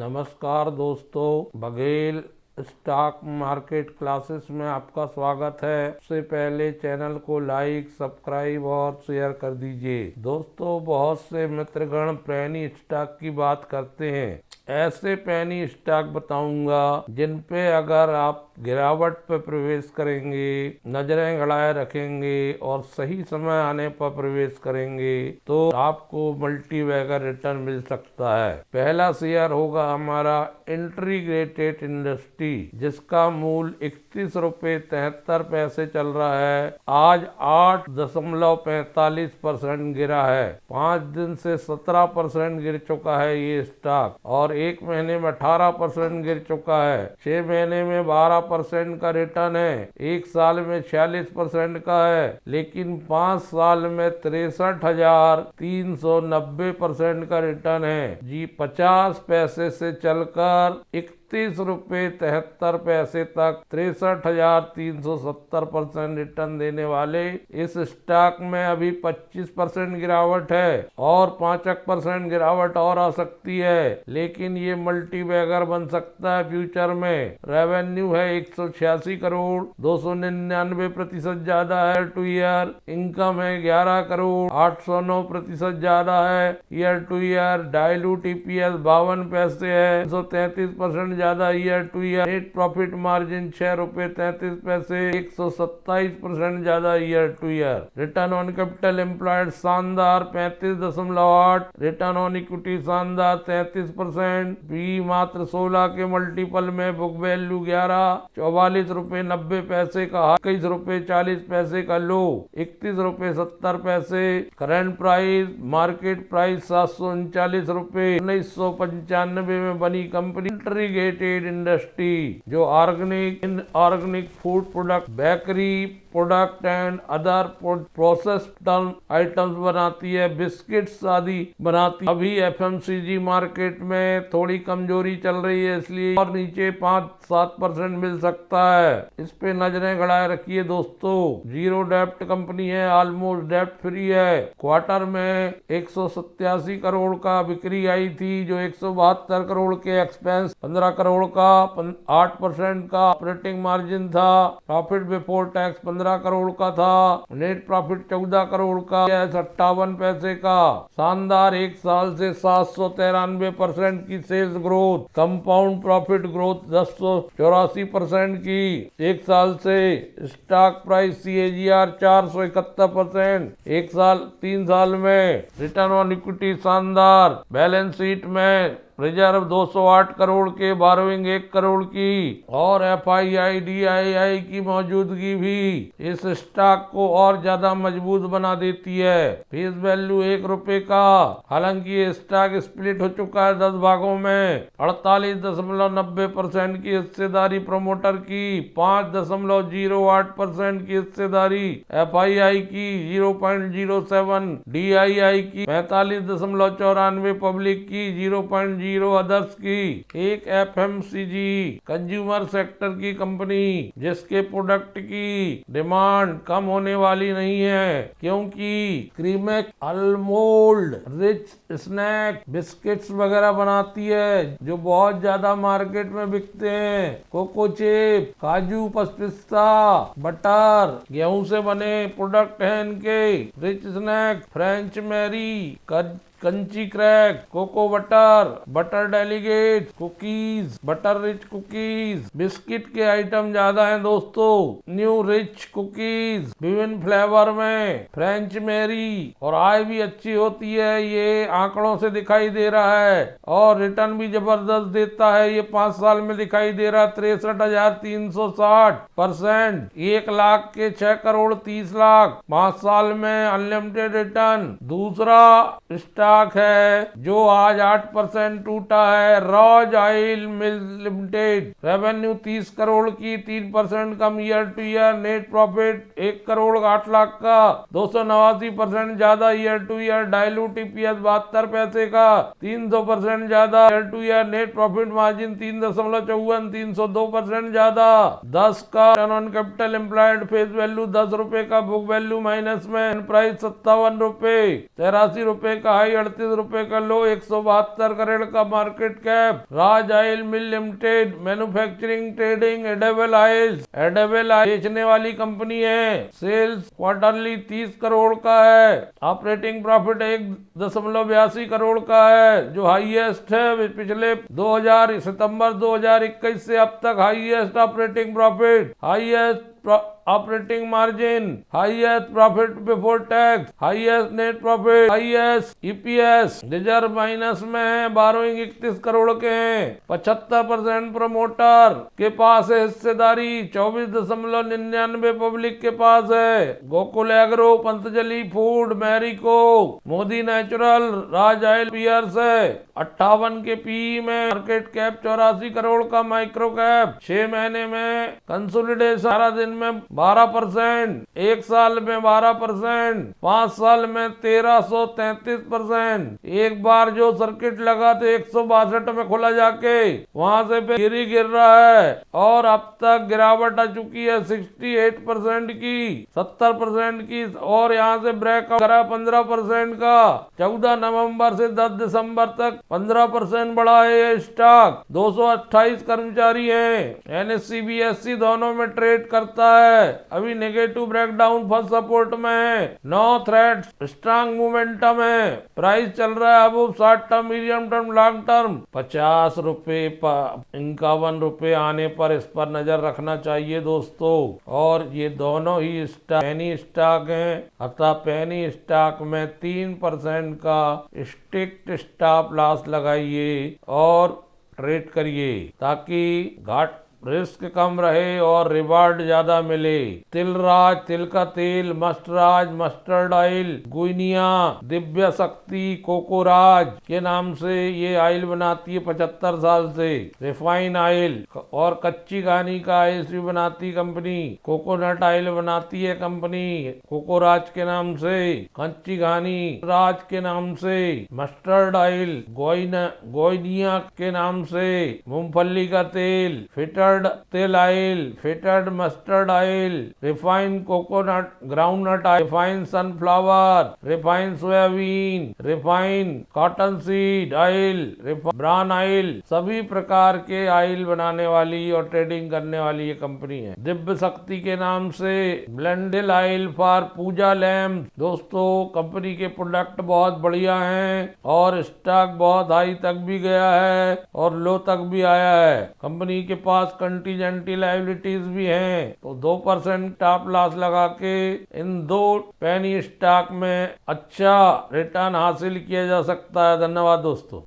नमस्कार दोस्तों, Baghel stock market classes में आपका स्वागत है। सबसे पहले चैनल को लाइक, सब्सक्राइब और शेयर कर दीजिए। दोस्तों, बहुत से मित्रगण पेनी स्टॉक की बात करते हैं। ऐसे पेनी स्टॉक बताऊंगा जिन पे अगर आप गिरावट पर प्रवेश करेंगे, नजरें गड़ाए रखेंगे और सही समय आने पर प्रवेश करेंगे तो आपको मल्टी बैगर रिटर्न मिल सकता है। पहला शेयर होगा हमारा इंटीग्रेटेड इंडस्ट्री, जिसका मूल्य 31 रुपये 73 पैसे चल रहा है। आज 8.45% गिरा है। 5 दिन से 17% गिर चुका है ये स्टॉक और एक महीने में 18% गिर चुका है। 6 महीने में 12% का रिटर्न है, एक साल में 46% का है, लेकिन 5 साल में 63,390% का रिटर्न है जी। 50 पैसे से चलकर 31 रुपये 73 पैसे तक 63,370% रिटर्न देने वाले इस स्टॉक में अभी 25% गिरावट है और 5% गिरावट और आ सकती है, लेकिन ये मल्टी बैगर बन सकता है फ्यूचर में। रेवेन्यू है 186 करोड़, 299% ज्यादा है टू ईयर। इनकम है 11 करोड़, 809% ज्यादा है year to year. Dilute EPS 52 पैसे है, 133% ज्यादा year to year. Net profit margin 6 रुपये 33 पैसे, 127% ज्यादा year to year. Return on capital employed शानदार 35.8, रिटर्न ऑन इक्विटी शानदार 33%। पी मात्र 16 के मल्टीपल में, बुक वैल्यू 11, 44 रुपये 90 पैसे का, 21 रुपये 40 पैसे का लो, 31 रुपये 70 पैसे। करंट प्राइस, मार्केट प्राइस 739 रुपये। 1995 में बनी कंपनी इंटीग्रेटेड इंडस्ट्री, जो organic food product, bakery product and other processed items बनाती है, बिस्किट्स आदि बनाती है। अभी FMCG मार्केट में थोड़ी कमजोरी चल रही है, इसलिए और नीचे 5-7% मिल सकता है। इस पे नजरें गड़ाए रखिए दोस्तों। जीरो डेप्ट कंपनी है, ऑलमोस्ट डेप्ट फ्री है। क्वार्टर में 187 करोड़ का बिक्री आई थी, जो 172 करोड़ के एक्सपेंस, 15 करोड़ का 8% का ऑपरेटिंग मार्जिन था। प्रॉफिट बिफोर टैक्स 15 करोड़ का था। नेट प्रॉफिट 14 करोड़ का, 58 पैसे का। शानदार एक साल से 793% की sales growth, compound profit growth 1084% की एक साल से। स्टॉक प्राइस CAGR 471%, एक साल 3 साल में। रिटर्न ऑन इक्विटी शानदार। बैलेंस शीट में रिजर्व 208 करोड़ के, बोरोइंग 1 करोड़ की और FII DII की मौजूदगी भी इस स्टॉक को और ज्यादा मजबूत बना देती है। फेस वैल्यू 1 रुपए का। हालांकि ये स्टॉक स्प्लिट हो चुका है 10 भागों में। 48.90% की हिस्सेदारी प्रमोटर की, 5.08% की हिस्सेदारी FII की, 0.07 DII की, 45.94 पब्लिक की, 0.0 अदर्स की। एक FMCG कंज्यूमर सेक्टर की कंपनी, जिसके प्रोडक्ट की डिमांड कम होने वाली नहीं है, क्योंकि क्रीमेक, अनमोल्ड, रिच स्नैक, बिस्किट्स वगैरह बनाती है, जो बहुत ज्यादा मार्केट में बिकते हैं। कोको चिप, काजू, पिस्ता, बटर, गेहूं से बने प्रोडक्ट हैं इनके। रिच स्नैक, फ्रेंच मैरी, कंची crack, cocoa butter, butter delegate, cookies, butter rich cookies. Biscuit के आइटम ज्यादा हैं दोस्तों। न्यू रिच कुकीज विभिन्न फ्लेवर में, फ्रेंच मैरी, और आय भी अच्छी होती है, ये आंकड़ों से दिखाई दे रहा है। और रिटर्न भी जबरदस्त देता है, ये 5 साल में दिखाई दे रहा है 63,360%। 1 लाख के 6 करोड़ 30 लाख, 5 साल में अनलिमिटेड रिटर्न। दूसरा स्टॉक है जो आज 8% टूटा है, Raj oil mill limited. Revenue 30 crore की, 3% कम year to year. Net profit 1 crore 8 lakh का, 289% ज्यादा year to year. Dilute EPS 72 पैसे का, 300% ज्यादा year to year. Net profit margin 3.54, 302% ज्यादा। 10 का return on capital employed. Face value 10 रुपए का, बुक वैल्यू माइनस में। प्राइस 57 रुपए, 83 रुपए का हाई, ₹38 का लो, 172 करोड़ का market cap. Raj oil mill limited, manufacturing trading edible oils, edible oil बेचने वाली कंपनी है। सेल्स क्वार्टरली 30 करोड़ का है। ऑपरेटिंग प्रॉफिट 1.82 करोड़ का है, जो हाईएस्ट है पिछले सितंबर 2021 से अब तक। Highest operating profit, highest operating margin, highest profit before tax, highest net profit, highest EPS. Reserve minus में है, बोरोइंग 31 करोड़ के हैं। 75% प्रमोटर के पास है हिस्सेदारी, 24.99 पब्लिक के पास है। Gokul agro, Patanjali food, Marico, Modi natural, Raj oil peers है। 58 के पीई में, मार्केट कैप 84 करोड़ का, माइक्रो कैप। 6 महीने में कंसोलिडेशन 12 दिन में 12%, 1 साल में 12%, 5 साल में 1333%। एक बार जो सर्किट लगा तो 162 में खुला जाके वहां से गिर रहा है और अब तक गिरावट आ चुकी है 68% की, 70% की, और यहाँ से ब्रेक करा 15% का। 14 नवंबर से 10 दिसंबर तक 15% बढ़ा है ये स्टॉक। 228 कर्मचारी हैं। एनएससी बीएससी दोनों में ट्रेड करता है। अभी नेगेटिव ब्रेकडाउन, फर्स्ट सपोर्ट में है। नो थ्रेट, स्ट्रांग मोमेंटम है। प्राइस चल रहा है अब 60 term, medium term, long term ₹50 पर, ₹51 आने पर इस पर नजर रखना चाहिए दोस्तों। और ये दोनों ही पेनी स्टॉक हैं, अतः पेनी स्टॉक में 3% का स्ट्रिक्ट स्टॉप लॉस लगाइए और ट्रेड करिए ताकि घाट रिस्क कम रहे और रिवार्ड ज्यादा मिले। तिलराज, तिल का तेल, मस्टराज, मस्टर्ड ऑयल, गुइनिया, दिव्य शक्ति, कोकोराज के नाम से ये ऑयल बनाती है 75 साल से। रिफाइन ऑयल और कच्ची घानी का ऑयल भी बनाती कंपनी। कोकोनट ऑयल बनाती है कंपनी कोकोराज के नाम से, कच्ची घानी राज के नाम से, मस्टर्ड ऑयल गोइनिया के नाम से, मूंगफली का तेल, फिटर तेल oil, fitted mustard oil, refined coconut groundnut oil, refined sunflower, refined soybean, refined cotton seed oil, bran oil, सभी प्रकार के ऑयल बनाने वाली और ट्रेडिंग करने वाली ये कंपनी है। दिव्य शक्ति के नाम से blended oil for puja lamp. दोस्तों कंपनी के प्रोडक्ट बहुत बढ़िया हैं और स्टॉक बहुत हाई तक भी गया है और लो तक भी आया है। कंपनी के पास कंटीजेंटी लायबिलिटीज भी हैं, तो 2% स्टॉप लॉस लगा के इन दो पेनी स्टॉक में अच्छा रिटर्न हासिल किया जा सकता है। धन्यवाद दोस्तों।